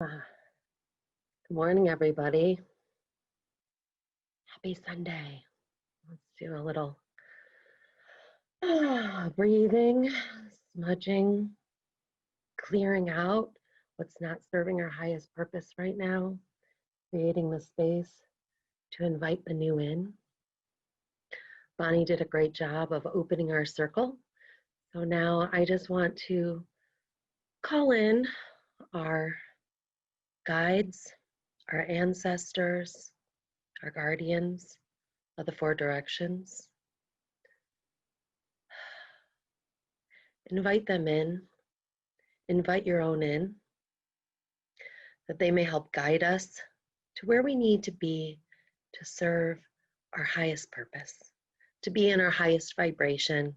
Good morning, everybody. Happy Sunday. Let's do a little breathing, smudging, clearing out what's not serving our highest purpose right now, creating the space to invite the new in. Bonnie did a great job of opening our circle. So now I just want to call in our guides, our ancestors, our guardians of the four directions. Invite them in, invite your own in, that they may help guide us to where we need to be to serve our highest purpose, to be in our highest vibration,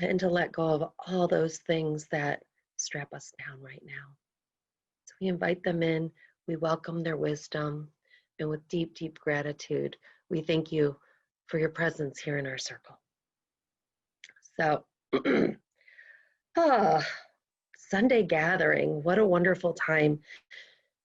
and to let go of all those things that strap us down right now. So we invite them in, we welcome their wisdom, and with deep, deep gratitude, we thank you for your presence here in our circle. So, Sunday gathering, what a wonderful time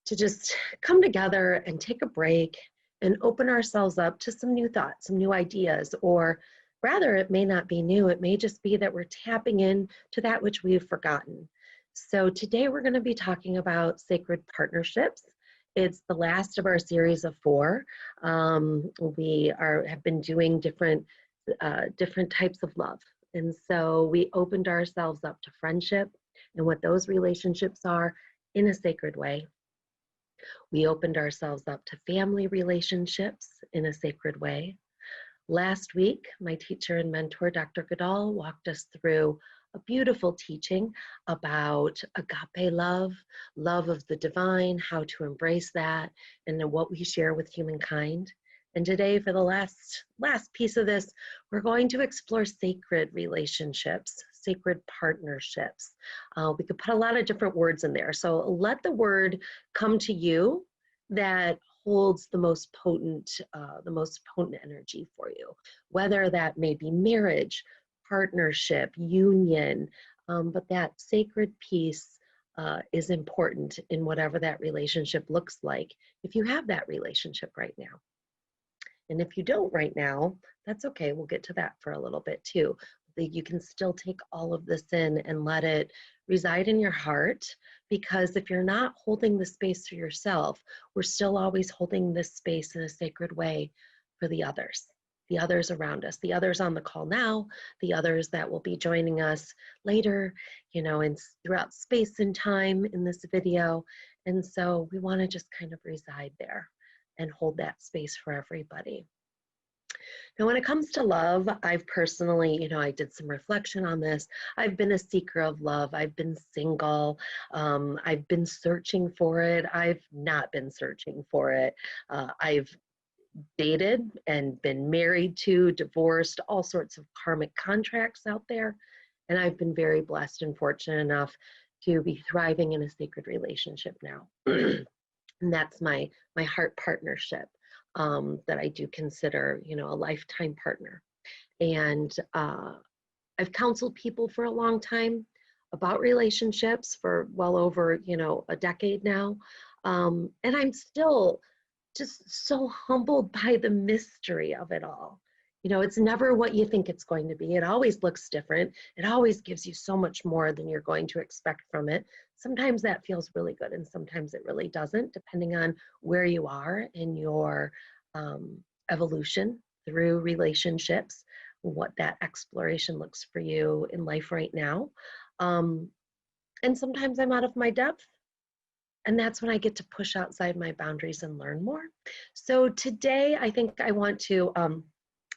to just come together and take a break and open ourselves up to some new thoughts, some new ideas, or rather, it may not be new. It may just be that we're tapping in to that which we've forgotten. So today we're going to be talking about sacred partnerships. It's the last of our series of 4. We have been doing different types of love. And so we opened ourselves up to friendship and what those relationships are in a sacred way. We opened ourselves up to family relationships in a sacred way. Last week, my teacher and mentor, Dr. Goodall, walked us through a beautiful teaching about agape love, love of the divine, how to embrace that, and then what we share with humankind. And today, for the last piece of this, we're going to explore sacred relationships, sacred partnerships. We could put a lot of different words in there. So let the word come to you that holds the most potent energy for you, whether that may be marriage, partnership, union, but that sacred piece is important in whatever that relationship looks like, if you have that relationship right now. And if you don't right now, that's okay. We'll get to that for a little bit too. You can still take all of this in and let it reside in your heart, because if you're not holding the space for yourself, we're still always holding this space in a sacred way for the others around us, the others on the call now, the others that will be joining us later, and throughout space and time in this video. And so we want to just kind of reside there and hold that space for everybody. Now, when it comes to love, I've personally, I did some reflection on this. I've been a seeker of love. I've been single. I've been searching for it. I've not been searching for it. I've dated and been married to, divorced, all sorts of karmic contracts out there. And I've been very blessed and fortunate enough to be thriving in a sacred relationship now. And that's my heart partnership that I do consider, a lifetime partner. And I've counseled people for a long time about relationships for well over, a decade now. And I'm still just so humbled by the mystery of it all. It's never what you think it's going to be. It always looks different. It always gives you so much more than you're going to expect from it. Sometimes that feels really good, and sometimes it really doesn't, depending on where you are in your evolution through relationships, what that exploration looks for you in life right now. And sometimes I'm out of my depth. And that's when I get to push outside my boundaries and learn more. So today, I think I want to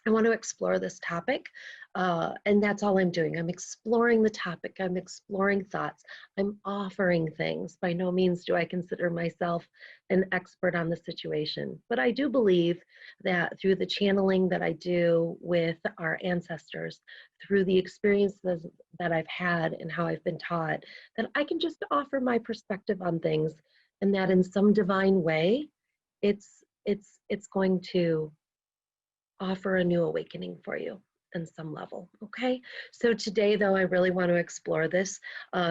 explore this topic, and that's all I'm doing. I'm exploring the topic. I'm exploring thoughts. I'm offering things. By no means do I consider myself an expert on the situation, but I do believe that through the channeling that I do with our ancestors, through the experiences that I've had and how I've been taught, that I can just offer my perspective on things, and that in some divine way, it's going to offer a new awakening for you. on some level, okay? So today, though, I really want to explore this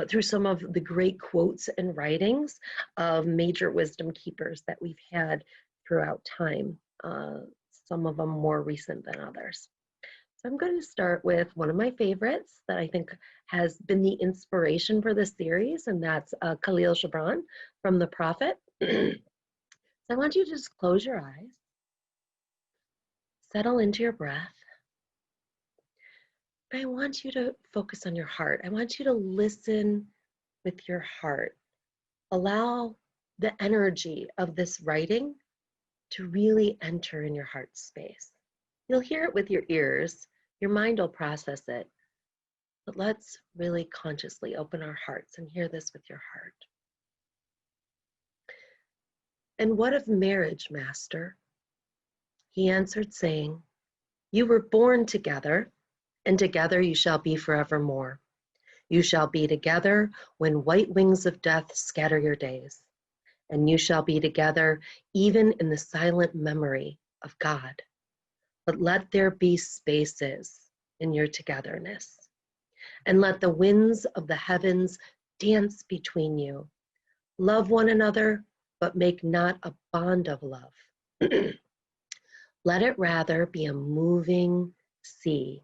through some of the great quotes and writings of major wisdom keepers that we've had throughout time, some of them more recent than others. So I'm going to start with one of my favorites that I think has been the inspiration for this series, and that's Khalil Gibran from The Prophet. So I want you to just close your eyes, settle into your breath. I want you to focus on your heart. I want you to listen with your heart. Allow the energy of this writing to really enter in your heart space. You'll hear it with your ears. Your mind will process it. But let's really consciously open our hearts and hear this with your heart. And what of marriage, Master? He answered, saying, you were born together, and together you shall be forevermore. You shall be together when white wings of death scatter your days, and you shall be together even in the silent memory of God. But let there be spaces in your togetherness, and let the winds of the heavens dance between you. Love one another, but make not a bond of love. Let it rather be a moving sea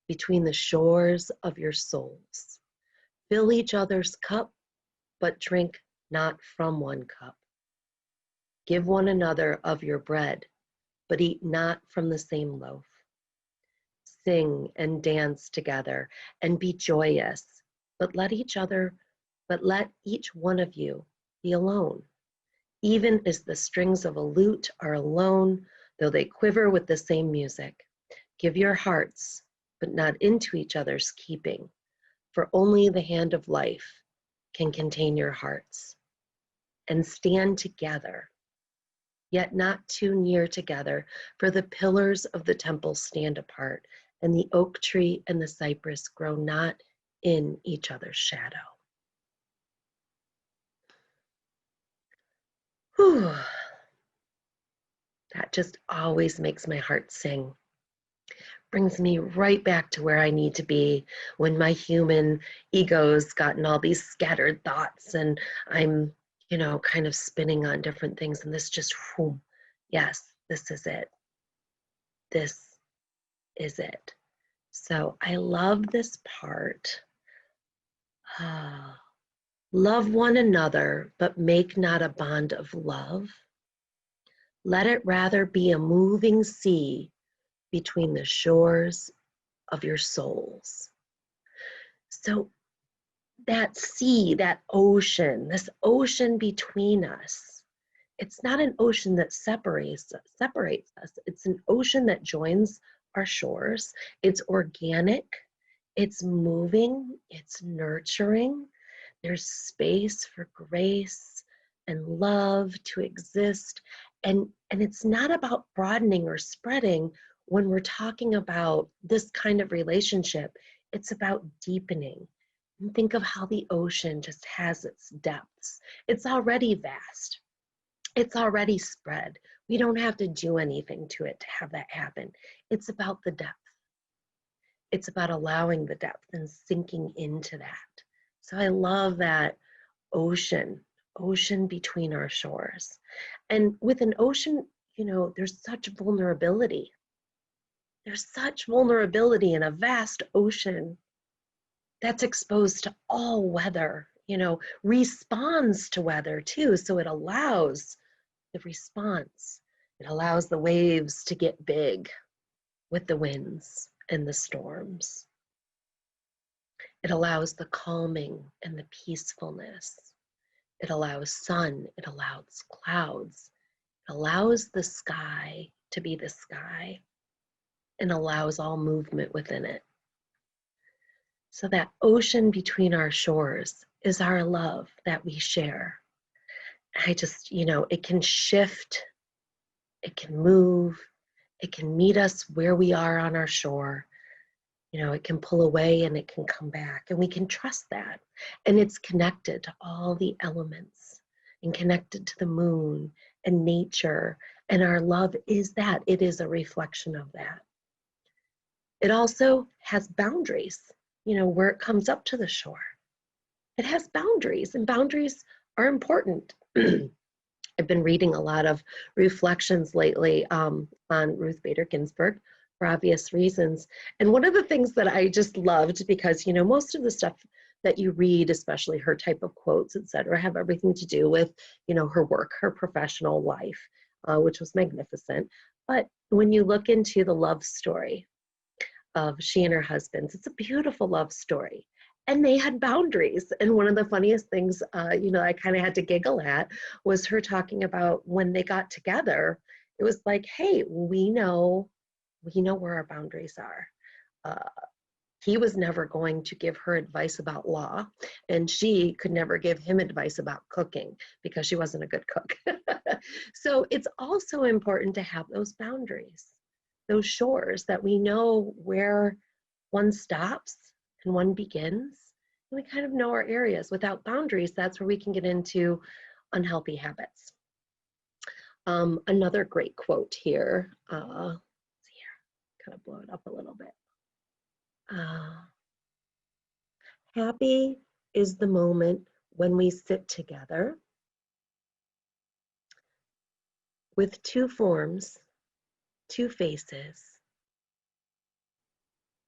between the shores of your souls. Fill each other's cup, but drink not from one cup. Give one another of your bread, but eat not from the same loaf. Sing and dance together and be joyous, but let each one of you be alone. Even as the strings of a lute are alone, though they quiver with the same music. Give your hearts, but not into each other's keeping, for only the hand of life can contain your hearts. And stand together, yet not too near together, for the pillars of the temple stand apart, and the oak tree and the cypress grow not in each other's shadow. Whew. That just always makes my heart sing. Brings me right back to where I need to be when my human ego's gotten all these scattered thoughts and I'm, kind of spinning on different things. And this just, whoom, yes, this is it. This is it. So I love this part. Love one another, but make not a bond of love. Let it rather be a moving sea between the shores of your souls. So that sea, that ocean, this ocean between us, it's not an ocean that separates us. It's an ocean that joins our shores. It's organic, it's moving, it's nurturing. There's space for grace and love to exist. And it's not about broadening or spreading when we're talking about this kind of relationship. It's about deepening. And think of how the ocean just has its depths. It's already vast. It's already spread. We don't have to do anything to it to have that happen. It's about the depth. It's about allowing the depth and sinking into that. So I love that ocean between our shores. And with an ocean, there's such vulnerability. There's such vulnerability in a vast ocean that's exposed to all weather, responds to weather too. So it allows the response. It allows the waves to get big with the winds and the storms. It allows the calming and the peacefulness. It allows sun, it allows clouds, it allows the sky to be the sky, and allows all movement within it. So that ocean between our shores is our love that we share. I just, it can shift, it can move, it can meet us where we are on our shore. It can pull away and it can come back, and we can trust that. And it's connected to all the elements and connected to the moon and nature. And our love is that. It is a reflection of that. It also has boundaries, where it comes up to the shore. It has boundaries, and boundaries are important. I've been reading a lot of reflections lately on Ruth Bader Ginsburg for obvious reasons. And one of the things that I just loved, because, most of the stuff that you read, especially her type of quotes, et cetera, have everything to do with, her work, her professional life, which was magnificent. But when you look into the love story of she and her husbands, it's a beautiful love story. And they had boundaries. And one of the funniest things, I kind of had to giggle at was her talking about when they got together. It was like, hey, we know where our boundaries are. Uh, he was never going to give her advice about law, and she could never give him advice about cooking because she wasn't a good cook. So it's also important to have those boundaries, those shores, that we know where one stops and one begins. And we kind of know our areas. Without boundaries, that's where we can get into unhealthy habits. Another great quote here. Let's see here, kind of blow it up a little bit. Happy is the moment when we sit together with two forms, two faces,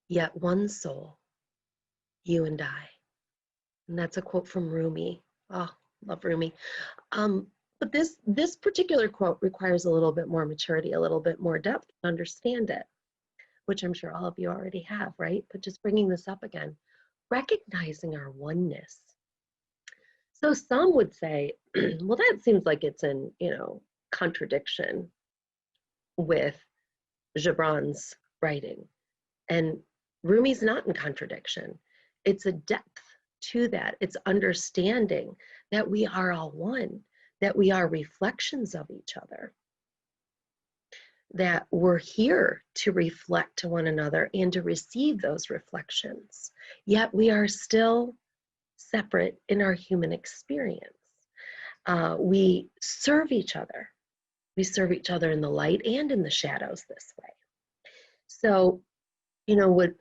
yet one soul, you and I. And that's a quote from Rumi. Oh, love Rumi. But this particular quote requires a little bit more maturity, a little bit more depth to understand it, which I'm sure all of you already have, right? But just bringing this up again, recognizing our oneness. So some would say, well, that seems like it's in, contradiction with Gibran's writing. And Rumi's not in contradiction. It's a depth to that. It's understanding that we are all one, that we are reflections of each other, that we're here to reflect to one another and to receive those reflections. Yet we are still separate in our human experience. We serve each other. We serve each other in the light and in the shadows this way. So, what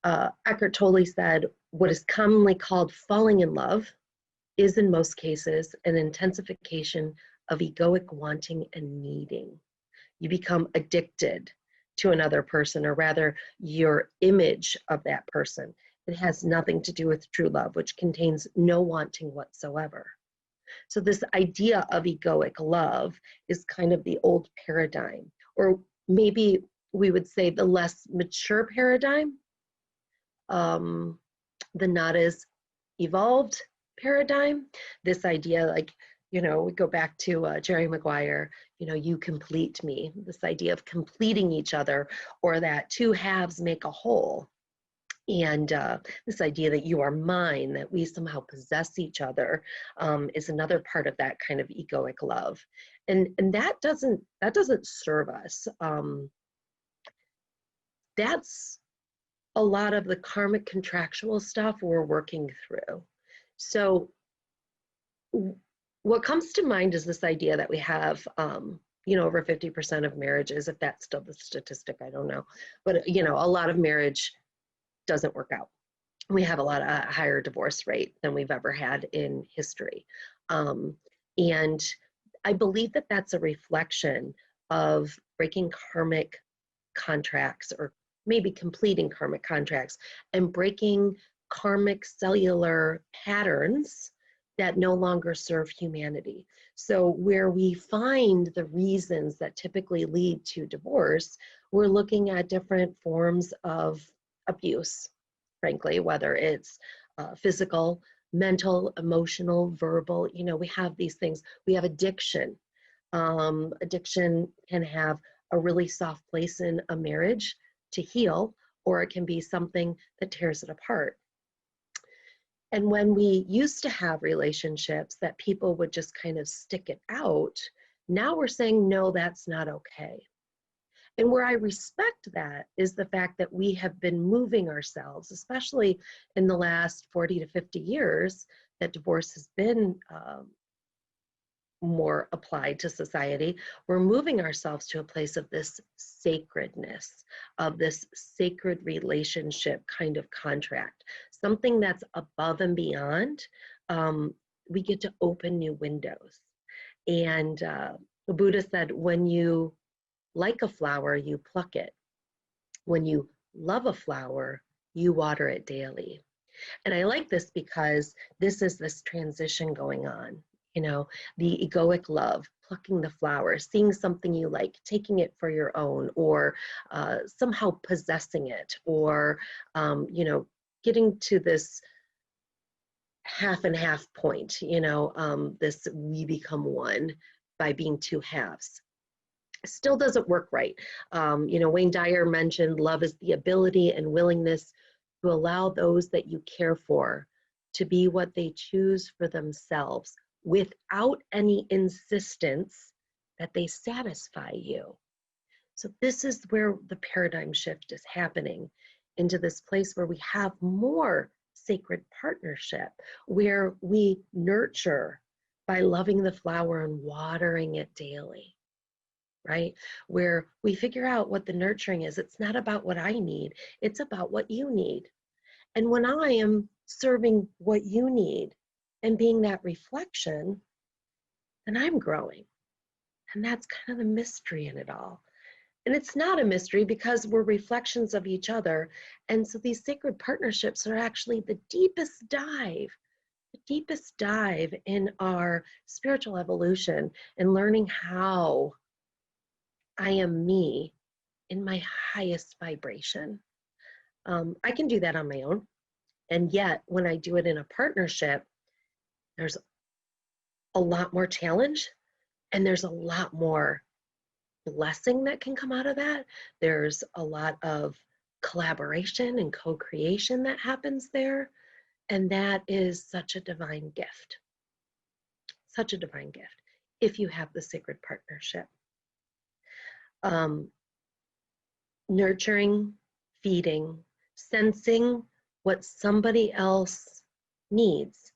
Eckhart Tolle said, what is commonly called falling in love is in most cases an intensification of egoic wanting and needing. You become addicted to another person, or rather your image of that person. It has nothing to do with true love, which contains no wanting whatsoever. So this idea of egoic love is kind of the old paradigm, or maybe we would say the less mature paradigm, the not as evolved paradigm. This idea, like, we go back to Jerry Maguire, you complete me, this idea of completing each other, or that two halves make a whole. And this idea that you are mine, that we somehow possess each other, is another part of that kind of egoic love. And that doesn't serve us. That's a lot of the karmic contractual stuff we're working through. So what comes to mind is this idea that we have, over 50% of marriages, if that's still the statistic, I don't know, but, a lot of marriage doesn't work out. We have a lot of higher divorce rate than we've ever had in history. And I believe that that's a reflection of breaking karmic contracts, or maybe completing karmic contracts, and breaking karmic cellular patterns that no longer serve humanity. So where we find the reasons that typically lead to divorce, we're looking at different forms of abuse, frankly, whether it's physical, mental, emotional, verbal. We have these things. We have addiction. Addiction can have a really soft place in a marriage to heal, or it can be something that tears it apart. And when we used to have relationships that people would just kind of stick it out, now we're saying, no, that's not okay. And where I respect that is the fact that we have been moving ourselves, especially in the last 40 to 50 years that divorce has been more applied to society, we're moving ourselves to a place of this sacredness, of this sacred relationship kind of contract, something that's above and beyond. Um, we get to open new windows. And the Buddha said, when you like a flower, you pluck it. When you love a flower, you water it daily. And I like this because this is this transition going on. You know, the egoic love, plucking the flower, seeing something you like, taking it for your own, or somehow possessing it, or, you know, getting to this half and half point, you know, this we become one by being two halves. Still doesn't work right. You know, Wayne Dyer mentioned love is the ability and willingness to allow those that you care for to be what they choose for themselves without any insistence that they satisfy you. So this is where the paradigm shift is happening, into this place where we have more sacred partnership, where we nurture by loving the flower and watering it daily, right? Where we figure out what the nurturing is. It's not about what I need, it's about what you need. And when I am serving what you need and being that reflection, then I'm growing. And that's kind of the mystery in it all. And it's not a mystery because we're reflections of each other. And so these sacred partnerships are actually the deepest dive in our spiritual evolution and learning how I am me in my highest vibration. I can do that on my own. And yet, when I do it in a partnership, there's a lot more challenge and there's a lot more blessing that can come out of that. There's a lot of collaboration and co-creation that happens there. And that is such a divine gift. Such a divine gift if you have the sacred partnership. Nurturing, feeding, sensing what somebody else needs.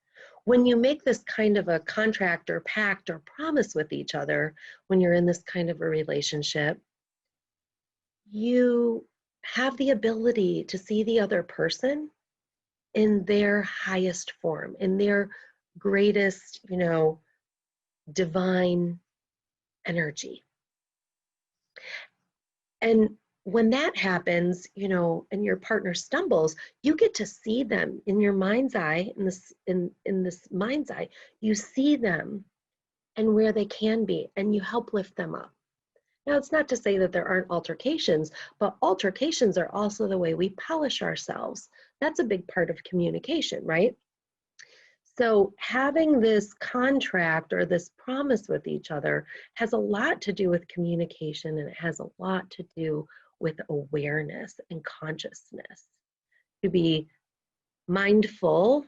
When you make this kind of a contract or pact or promise with each other, when you're in this kind of a relationship, you have the ability to see the other person in their highest form, in their greatest, you know, divine energy. And when that happens, you know, and your partner stumbles, you get to see them in your mind's eye, in this mind's eye, you see them and where they can be, and you help lift them up. Now, it's not to say that there aren't altercations, but altercations are also the way we polish ourselves. That's a big part of communication, right? So having this contract or this promise with each other has a lot to do with communication, and it has a lot to do with awareness and consciousness. To be mindful,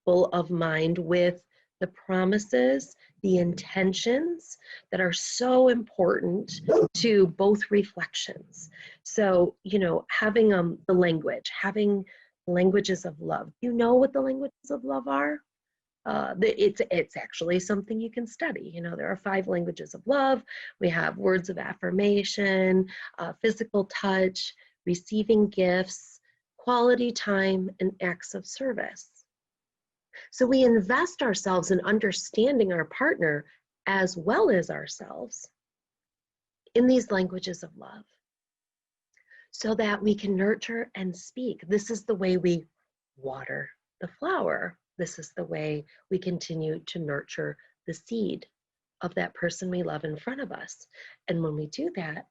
full of mind with the promises, the intentions that are so important to both reflections. So, you know, having the language, having languages of love. You know what the languages of love are? It's actually something you can study. You know, there are 5 languages of love. We have words of affirmation, physical touch, receiving gifts, quality time, and acts of service. So we invest ourselves in understanding our partner as well as ourselves in these languages of love, so that we can nurture and speak. This is the way we water the flower. This is the way we continue to nurture the seed of that person we love in front of us. And when we do that,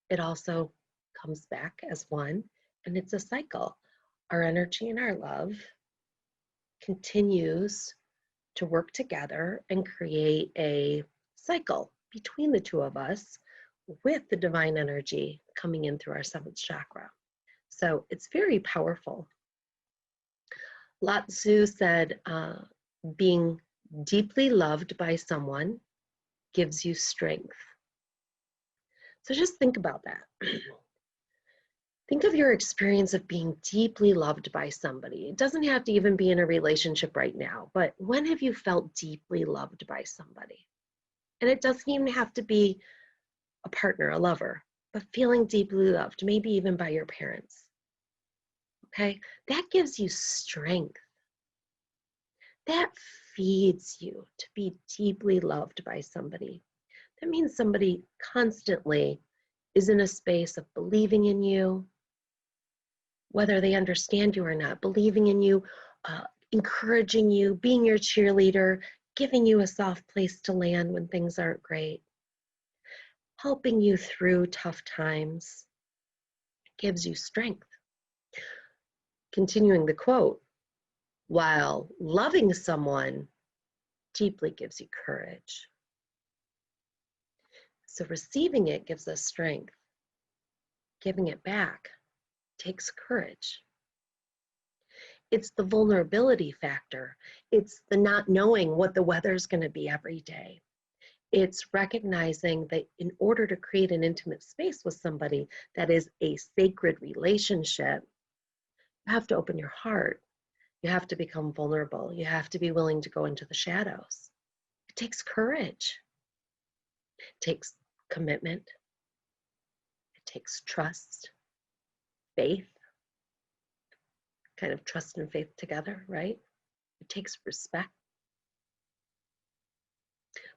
it also comes back as one, and it's a cycle. Our energy and our love continues to work together and create a cycle between the two of us, with the divine energy coming in through our 7th chakra. So it's very powerful. Lao Tzu said, being deeply loved by someone gives you strength. So just think about that. Think of your experience of being deeply loved by somebody. It doesn't have to even be in a relationship right now, but when have you felt deeply loved by somebody? And it doesn't even have to be a partner, a lover, but feeling deeply loved, maybe even by your parents. Okay? That gives you strength. That feeds you to be deeply loved by somebody. That means somebody constantly is in a space of believing in you, whether they understand you or not, believing in you, encouraging you, being your cheerleader, giving you a soft place to land when things aren't great, helping you through tough times. It gives you strength. Continuing the quote, while loving someone deeply gives you courage. So receiving it gives us strength. Giving it back takes courage. It's the vulnerability factor. It's the not knowing what the weather's going to be every day. It's recognizing that in order to create an intimate space with somebody that is a sacred relationship, you have to open your heart. You have to become vulnerable. You have to be willing to go into the shadows. It takes courage. It takes commitment. It takes trust, faith, kind of trust and faith together, right? It takes respect.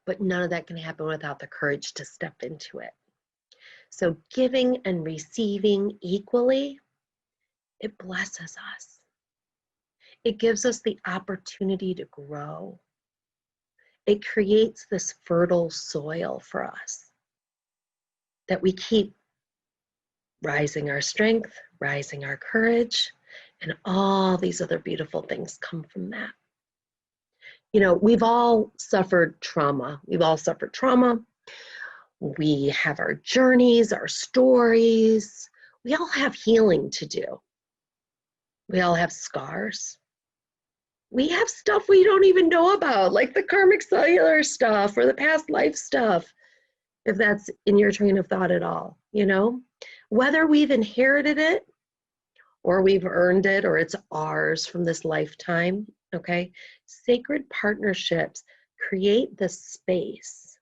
But none of that can happen without the courage to step into it. So giving and receiving equally, it blesses us. It gives us the opportunity to grow. It creates this fertile soil for us that we keep rising our strength, rising our courage, and all these other beautiful things come from that. You know, we've all suffered trauma. We've all suffered trauma. We have our journeys, our stories. We all have healing to do. We all have scars. We have stuff we don't even know about, like the karmic cellular stuff or the past life stuff, if that's in your train of thought at all, you know? Whether we've inherited it or we've earned it or it's ours from this lifetime, okay? Sacred partnerships create the space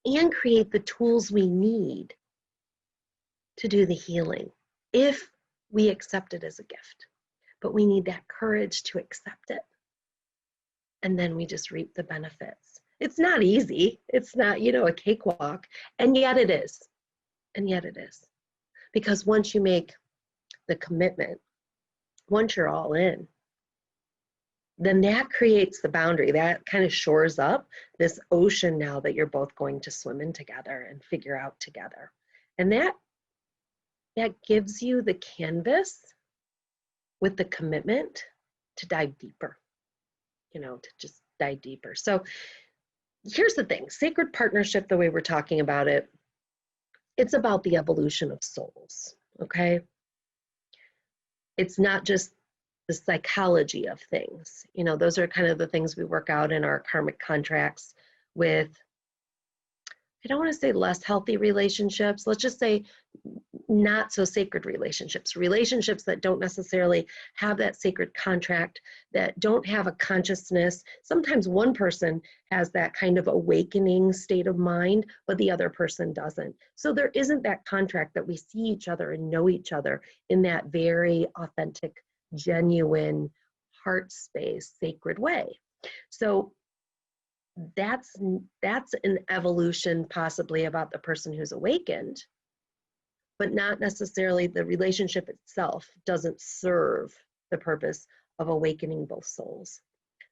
and create the tools we need to do the healing if we accept it as a gift. But we need that courage to accept it. And then we just reap the benefits. It's not easy. It's not, you know, a cakewalk. And yet it is. And yet it is. Because once you make the commitment, once you're all in, then that creates the boundary. That kind of shores up this ocean now that you're both going to swim in together and figure out together. And that gives you the canvas with the commitment to dive deeper, you know, to just dive deeper. So here's the thing, sacred partnership, the way we're talking about it, it's about the evolution of souls, okay? It's not just the psychology of things. You know, those are kind of the things we work out in our karmic contracts with, I don't want to say less healthy relationships, let's just say not so sacred relationships, relationships that don't necessarily have that sacred contract, that don't have a consciousness. Sometimes one person has that kind of awakening state of mind, but the other person doesn't. So there isn't that contract that we see each other and know each other in that very authentic, genuine, heart space, sacred way. So that's an evolution possibly about the person who's awakened, but not necessarily the relationship itself doesn't serve the purpose of awakening both souls.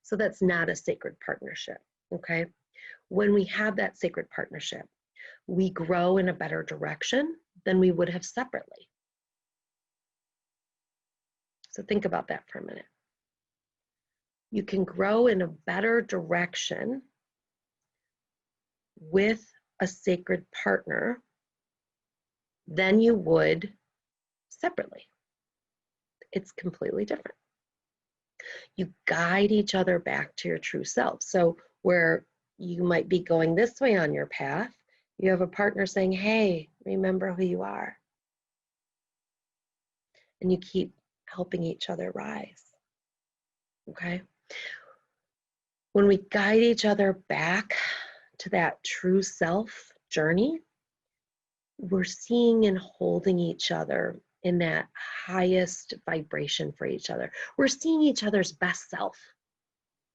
So that's not a sacred partnership, okay? When we have that sacred partnership, we grow in a better direction than we would have separately. So think about that for a minute. You can grow in a better direction with a sacred partner than you would separately. It's completely different. You guide each other back to your true self. So where you might be going this way on your path, you have a partner saying, hey, remember who you are. And you keep helping each other rise, okay? When we guide each other back to that true self journey, we're seeing and holding each other in that highest vibration for each other. We're seeing each other's best self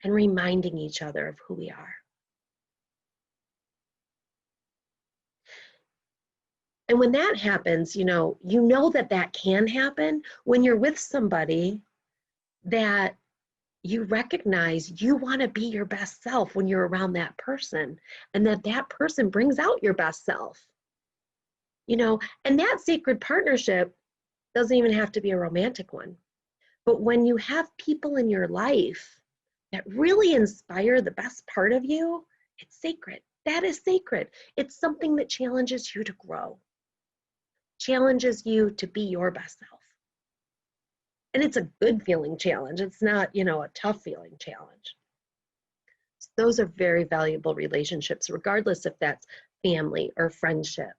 and reminding each other of who we are. And when that happens, you know that that can happen when you're with somebody that you recognize you want to be your best self when you're around that person, and that that person brings out your best self. And that sacred partnership doesn't even have to be a romantic one. But when you have people in your life that really inspire the best part of you, it's sacred. That is sacred. It's something that challenges you to grow, challenges you to be your best self. And it's a good feeling challenge. It's not, a tough feeling challenge. So those are very valuable relationships, regardless if that's family or friendship.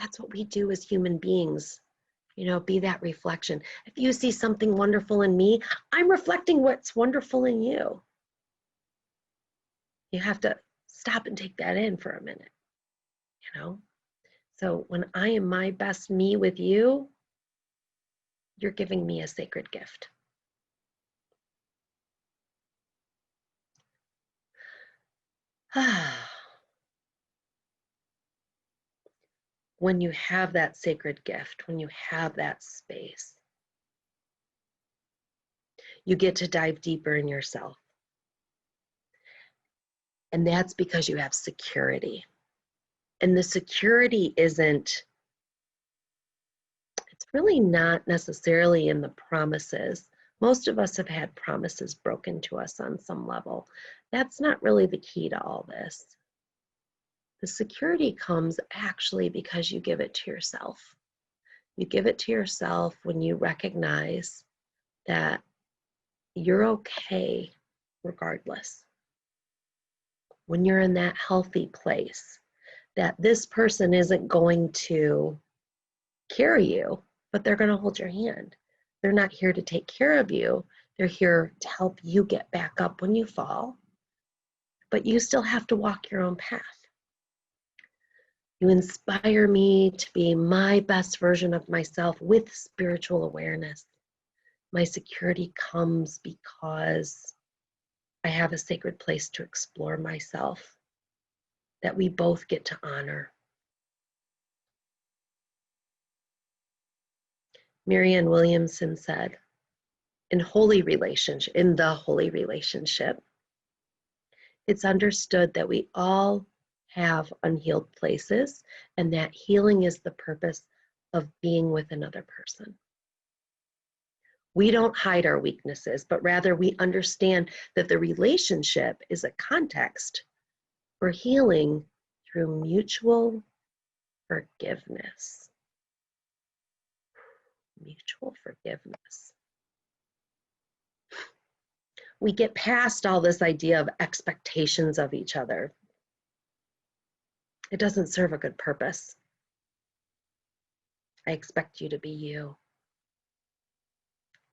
That's what we do as human beings. Be that reflection. If you see something wonderful in me, I'm reflecting what's wonderful in you. You have to stop and take that in for a minute, So when I am my best me with you, you're giving me a sacred gift. When you have that sacred gift, when you have that space, you get to dive deeper in yourself. And that's because you have security. And the security it's really not necessarily in the promises. Most of us have had promises broken to us on some level. That's not really the key to all this. The security comes actually because you give it to yourself. You give it to yourself when you recognize that you're okay regardless. When you're in that healthy place, that this person isn't going to carry you, but they're going to hold your hand. They're not here to take care of you. They're here to help you get back up when you fall, but you still have to walk your own path. You inspire me to be my best version of myself with spiritual awareness. My security comes because I have a sacred place to explore myself that we both get to honor. Marianne Williamson said, in the holy relationship, it's understood that we all have unhealed places, and that healing is the purpose of being with another person. We don't hide our weaknesses, but rather we understand that the relationship is a context for healing through mutual forgiveness. Mutual forgiveness. We get past all this idea of expectations of each other. It doesn't serve a good purpose. I expect you to be you.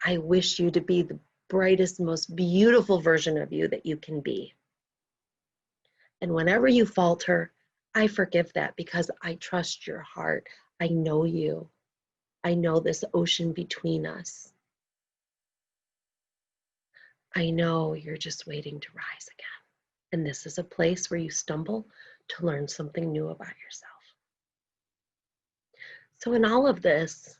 I wish you to be the brightest, most beautiful version of you that you can be. And whenever you falter, I forgive that because I trust your heart. I know you. I know this ocean between us. I know you're just waiting to rise again. And this is a place where you stumble to learn something new about yourself. So in all of this,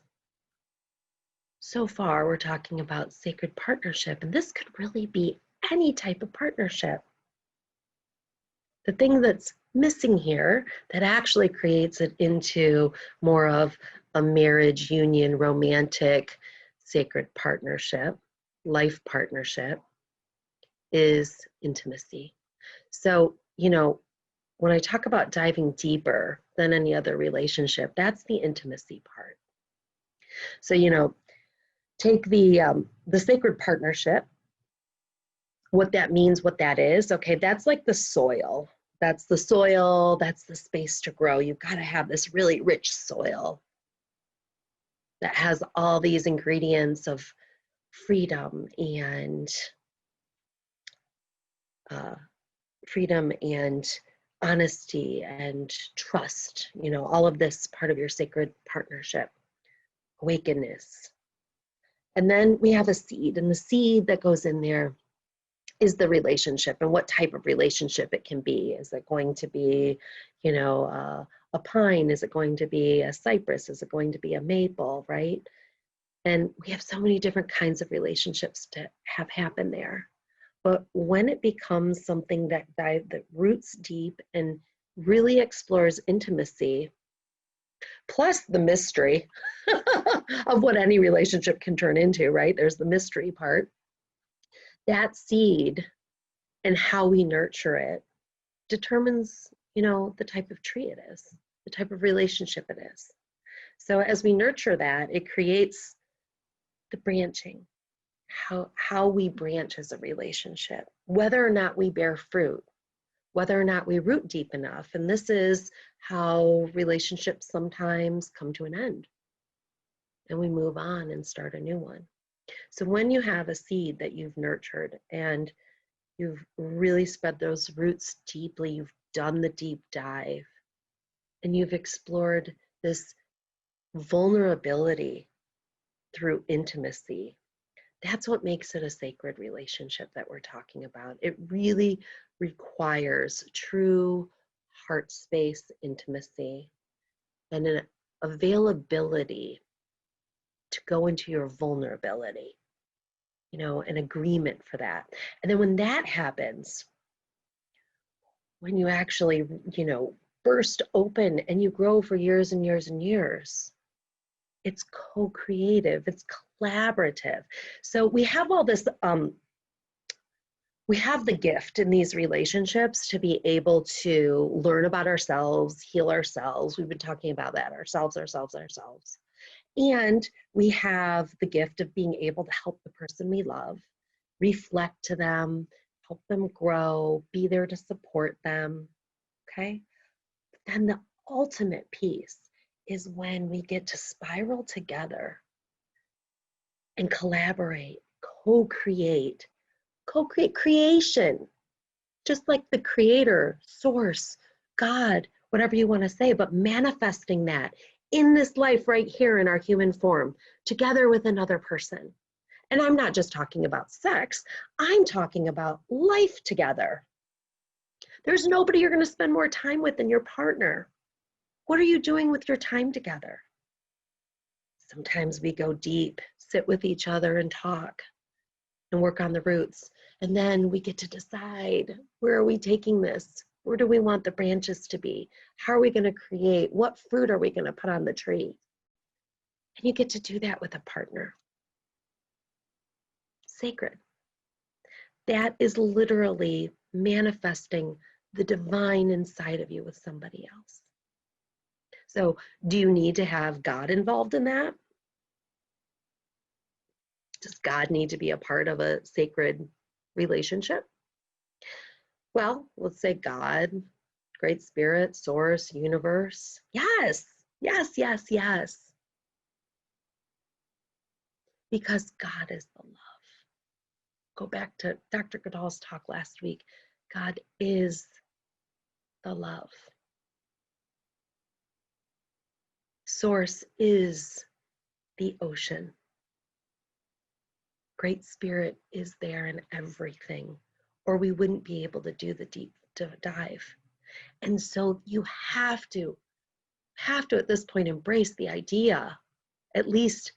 so far we're talking about sacred partnership, and this could really be any type of partnership. The thing that's missing here that actually creates it into more of a marriage, union, romantic, sacred partnership, life partnership, is intimacy. So, when I talk about diving deeper than any other relationship, that's the intimacy part. So, take the sacred partnership, what that means, what that is. Okay, that's like the soil. That's the soil, that's the space to grow. You've got to have this really rich soil that has all these ingredients of freedom and freedom and honesty and trust, all of this part of your sacred partnership, awakeness. And then we have a seed, and the seed that goes in there is the relationship and what type of relationship it can be. Is it going to be, a pine? Is it going to be a cypress? Is it going to be a maple, right? And we have so many different kinds of relationships to have happen there. But when it becomes something that roots deep and really explores intimacy, plus the mystery of what any relationship can turn into, right? There's the mystery part. That seed and how we nurture it determines, the type of tree it is, the type of relationship it is. So as we nurture that, it creates the branching, how we branch as a relationship, whether or not we bear fruit, whether or not we root deep enough. And this is how relationships sometimes come to an end and we move on and start a new one. So when you have a seed that you've nurtured and you've really spread those roots deeply, you've done the deep dive, and you've explored this vulnerability through intimacy, that's what makes it a sacred relationship that we're talking about. It really requires true heart space intimacy and an availability to go into your vulnerability, an agreement for that. And then when that happens, when you actually, burst open and you grow for years and years and years, it's co-creative, it's collaborative. So we have all this, we have the gift in these relationships to be able to learn about ourselves, heal ourselves. We've been talking about that, ourselves. And we have the gift of being able to help the person we love, reflect to them, help them grow, be there to support them, okay? And the ultimate piece is when we get to spiral together and collaborate, co-create creation, just like the creator, source, God, whatever you want to say, but manifesting that in this life right here in our human form, together with another person. And I'm not just talking about sex, I'm talking about life together. There's nobody you're going to spend more time with than your partner. What are you doing with your time together? Sometimes we go deep, sit with each other and talk and work on the roots. And then we get to decide, where are we taking this? Where do we want the branches to be? How are we going to create? What fruit are we going to put on the tree? And you get to do that with a partner. Sacred. That is literally manifesting the divine inside of you with somebody else. So do you need to have God involved in that? Does God need to be a part of a sacred relationship? Well, let's say God, Great Spirit, Source, Universe. Yes, yes, yes, yes. Because God is the love. Go back to Dr. Goodall's talk last week. God is the love. Source is the ocean. Great Spirit is there in everything, or we wouldn't be able to do the deep dive. And so you have to at this point embrace the idea, at least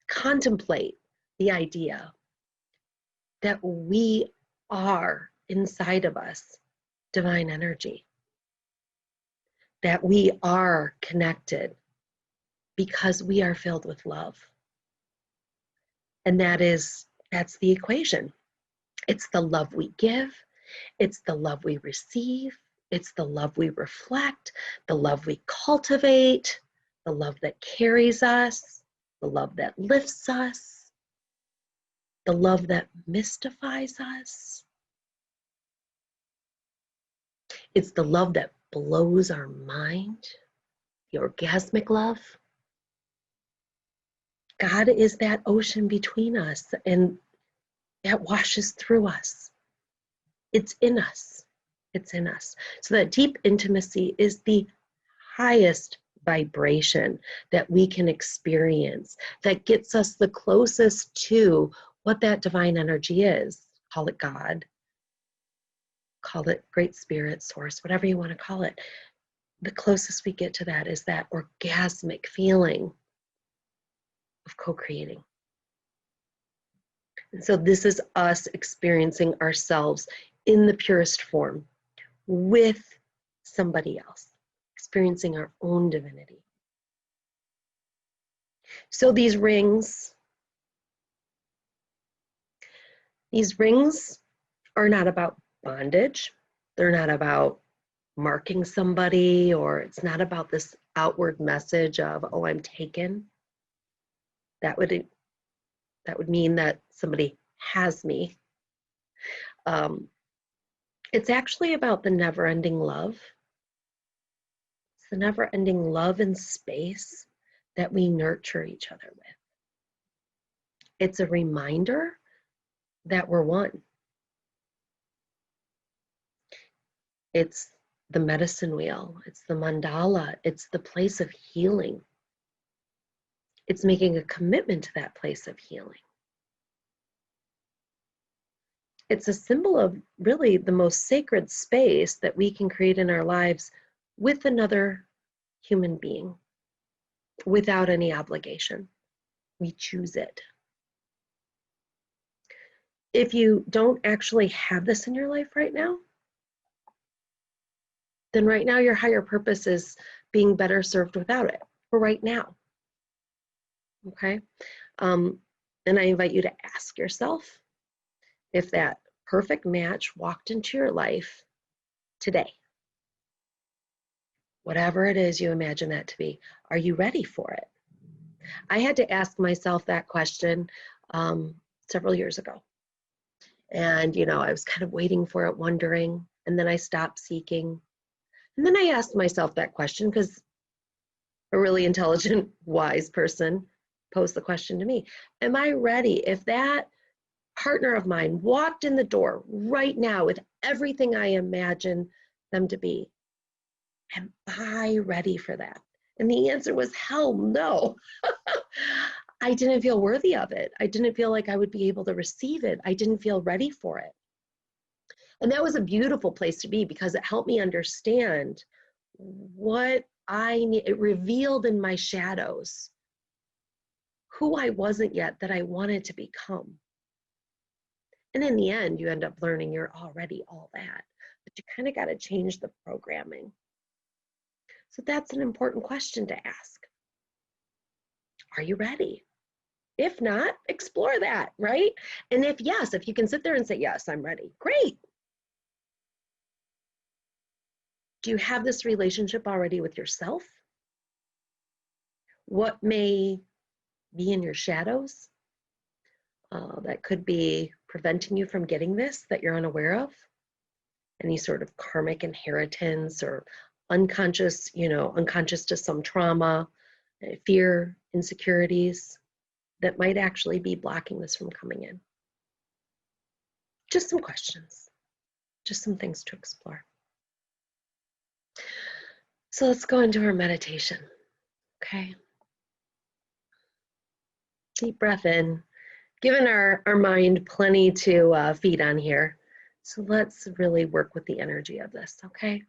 contemplate the idea that we are inside of us divine energy, that we are connected because we are filled with love. And that's the equation. It's the love we give, it's the love we receive, it's the love we reflect, the love we cultivate, the love that carries us, the love that lifts us, the love that mystifies us. It's the love that blows our mind, the orgasmic love. God is that ocean between us, and that washes through us. It's in us. It's in us. So that deep intimacy is the highest vibration that we can experience, that gets us the closest to what that divine energy is. Call it God, call it Great Spirit, Source, whatever you want to call it. The closest we get to that is that orgasmic feeling of co-creating. And so this is us experiencing ourselves in the purest form with somebody else, experiencing our own divinity. So these rings are not about bondage. They're not about marking somebody, or it's not about this outward message of, oh, I'm taken. That would mean that somebody has me. It's actually about the never-ending love. It's the never-ending love and space that we nurture each other with. It's a reminder that we're one. It's the medicine wheel. It's the mandala. It's the place of healing. It's making a commitment to that place of healing. It's a symbol of really the most sacred space that we can create in our lives with another human being without any obligation. We choose it. If you don't actually have this in your life right now, then right now your higher purpose is being better served without it for right now. Okay? And I invite you to ask yourself if that perfect match walked into your life today. Whatever it is you imagine that to be, are you ready for it? I had to ask myself that question several years ago. And, I was kind of waiting for it, wondering, and then I stopped seeking. And then I asked myself that question because a really intelligent, wise person posed the question to me. Am I ready? If that partner of mine walked in the door right now with everything I imagine them to be, am I ready for that? And the answer was hell no. I didn't feel worthy of it. I didn't feel like I would be able to receive it. I didn't feel ready for it. And that was a beautiful place to be because it helped me understand what I need. It revealed in my shadows who I wasn't yet that I wanted to become. And in the end, you end up learning you're already all that, but you kind of got to change the programming. So that's an important question to ask. Are you ready? If not, explore that, right? And if yes, if you can sit there and say, yes, I'm ready, great. Do you have this relationship already with yourself? What may be in your shadows that could be preventing you from getting this that you're unaware of? Any sort of karmic inheritance or unconscious to some trauma, fear, insecurities that might actually be blocking this from coming in. Just some questions, just some things to explore. So let's go into our meditation, okay? Deep breath in, giving our mind plenty to feed on here. So let's really work with the energy of this, okay?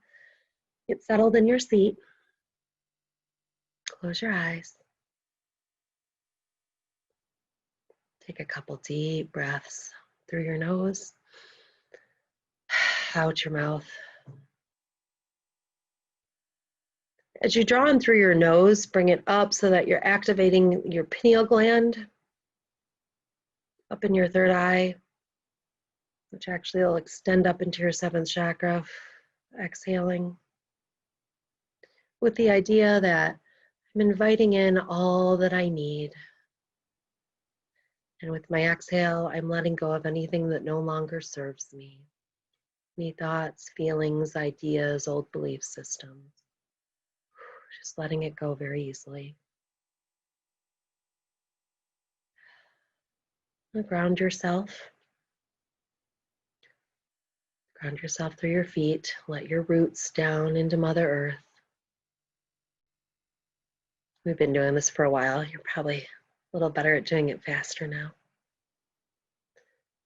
Get settled in your seat. Close your eyes. Take a couple deep breaths through your nose, out your mouth. As you draw in through your nose, bring it up so that you're activating your pineal gland up in your third eye, which actually will extend up into your seventh chakra. Exhaling with the idea that I'm inviting in all that I need. And with my exhale, I'm letting go of anything that no longer serves me. Any thoughts, feelings, ideas, old belief systems. Just letting it go very easily. Ground yourself. Ground yourself through your feet. Let your roots down into Mother Earth. We've been doing this for a while. You're probably a little better at doing it faster now.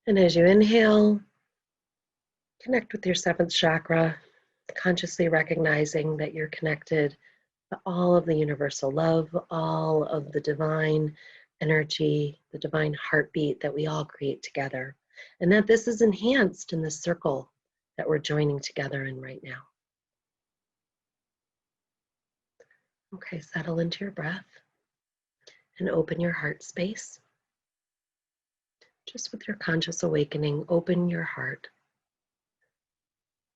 And as you inhale, connect with your seventh chakra, consciously recognizing that you're connected to all of the universal love, all of the divine energy, the divine heartbeat that we all create together. And that this is enhanced in this circle that we're joining together in right now. Okay, settle into your breath and open your heart space. Just with your conscious awakening, open your heart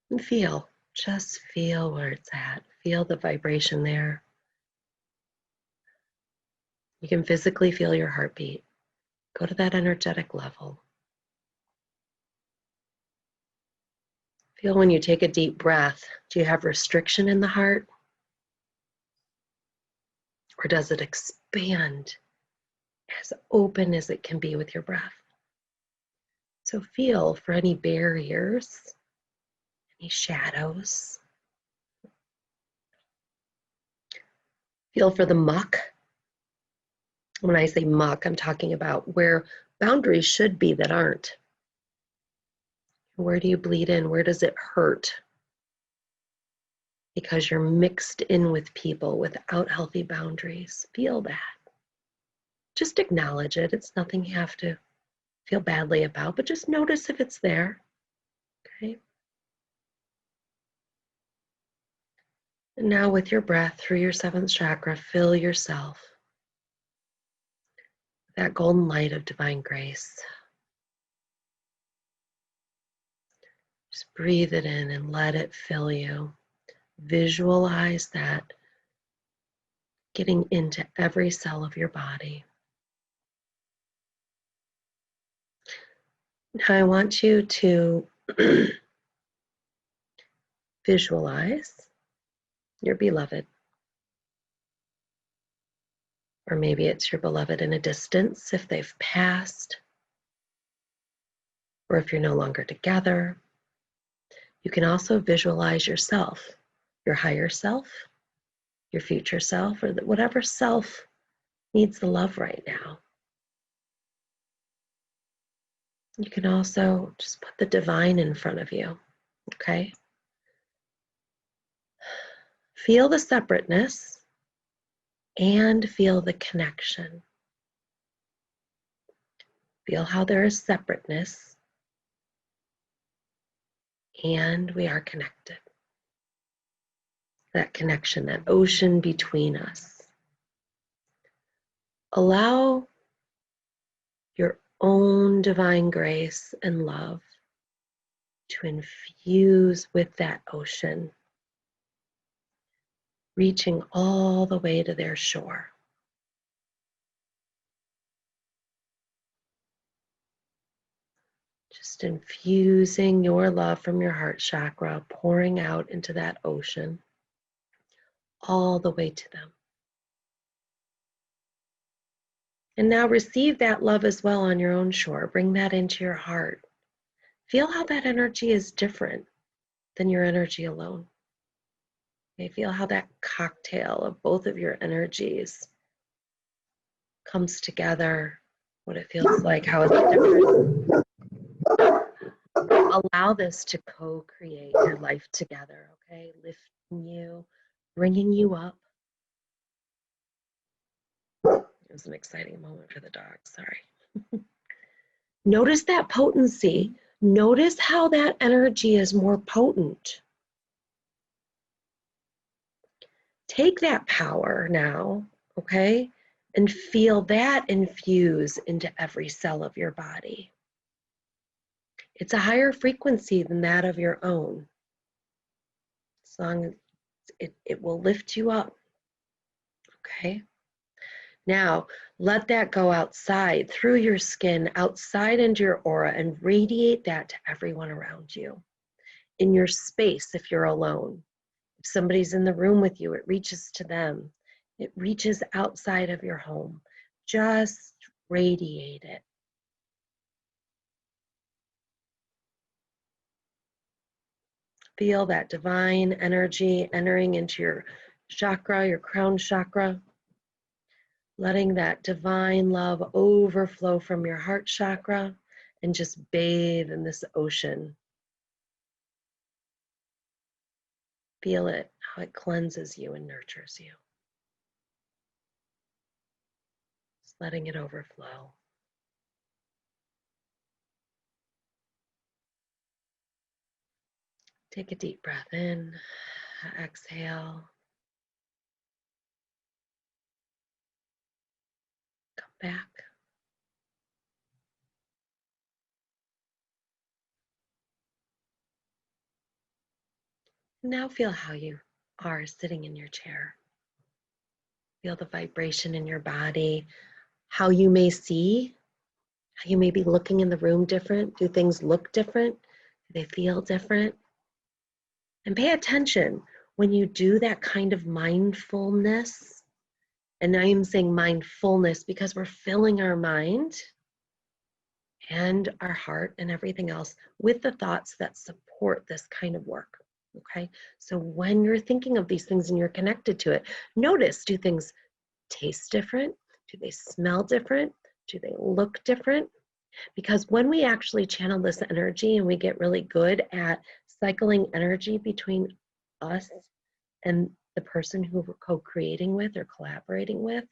and feel, just feel where it's at. Feel the vibration there. You can physically feel your heartbeat. Go to that energetic level. Feel when you take a deep breath, do you have restriction in the heart? Or does it expand as open as it can be with your breath? So feel for any barriers, any shadows. Feel for the muck. When I say muck, I'm talking about where boundaries should be that aren't. Where do you bleed in? Where does it hurt? Because you're mixed in with people without healthy boundaries. Feel that. Just acknowledge it. It's nothing you have to feel badly about, but just notice if it's there. Okay. And now with your breath through your seventh chakra, fill yourself with that golden light of divine grace. Just breathe it in and let it fill you. Visualize that getting into every cell of your body. Now I want you to visualize your beloved. Or maybe it's your beloved in a distance if they've passed, or if you're no longer together. You can also visualize yourself, your higher self, your future self, or whatever self needs the love right now. You can also just put the divine in front of you, okay? Feel the separateness and feel the connection. Feel how there is separateness and we are connected. That connection, that ocean between us. Allow your own divine grace and love to infuse with that ocean, reaching all the way to their shore. Just infusing your love from your heart chakra, pouring out into that ocean, all the way to them. And now receive that love as well on your own shore. Bring that into your heart. Feel how that energy is different than your energy alone. Okay, feel how that cocktail of both of your energies comes together, what it feels like, how it's different. Allow this to co-create your life together, okay? Lifting you, bringing you up. It was an exciting moment for the dog, sorry. Notice that potency. Notice how that energy is more potent. Take that power now, okay? And feel that infuse into every cell of your body. It's a higher frequency than that of your own. As long as it will lift you up, okay? Now, let that go outside, through your skin, outside into your aura, and radiate that to everyone around you. In your space, if you're alone. If somebody's in the room with you, it reaches to them. It reaches outside of your home. Just radiate it. Feel that divine energy entering into your chakra, your crown chakra. Letting that divine love overflow from your heart chakra and just bathe in this ocean. Feel it, how it cleanses you and nurtures you. Just letting it overflow. Take a deep breath in, exhale. Come back. Now feel how you are sitting in your chair. Feel the vibration in your body, how you may see, how you may be looking in the room different. Do things look different? Do they feel different? And pay attention when you do that kind of mindfulness. And I am saying mindfulness because we're filling our mind and our heart and everything else with the thoughts that support this kind of work. Okay, so when you're thinking of these things and you're connected to it, notice, do things taste different? Do they smell different? Do they look different? Because when we actually channel this energy and we get really good at cycling energy between us and the person who we're co-creating with or collaborating with,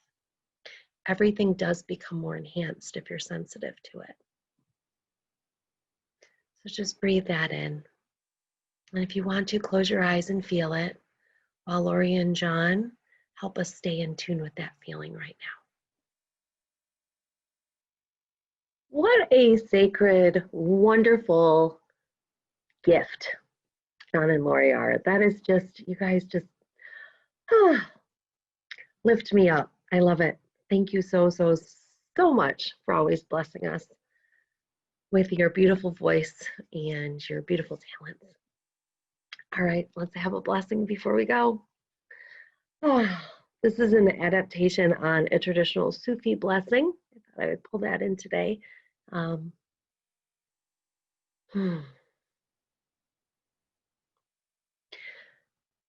everything does become more enhanced if you're sensitive to it. So just breathe that in. And if you want to, close your eyes and feel it while Lori and John help us stay in tune with that feeling right now. What a sacred, wonderful gift John and Lori are. That is just, you guys just lift me up. I love it. Thank you so much for always blessing us with your beautiful voice and your beautiful talents. All right, let's have a blessing before we go. This is an adaptation on a traditional Sufi blessing. I thought I would pull that in today.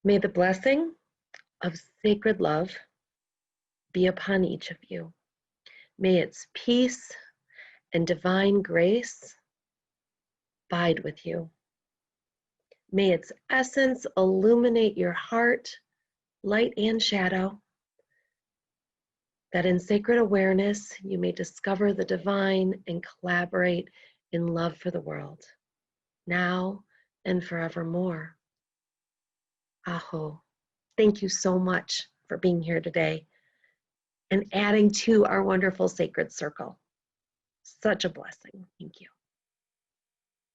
May the blessing of sacred love be upon each of you. May its peace and divine grace abide with you. May its essence illuminate your heart, light and shadow, that in sacred awareness you may discover the divine and collaborate in love for the world, now and forevermore. Aho. Thank you so much for being here today and adding to our wonderful sacred circle. Such a blessing. Thank you.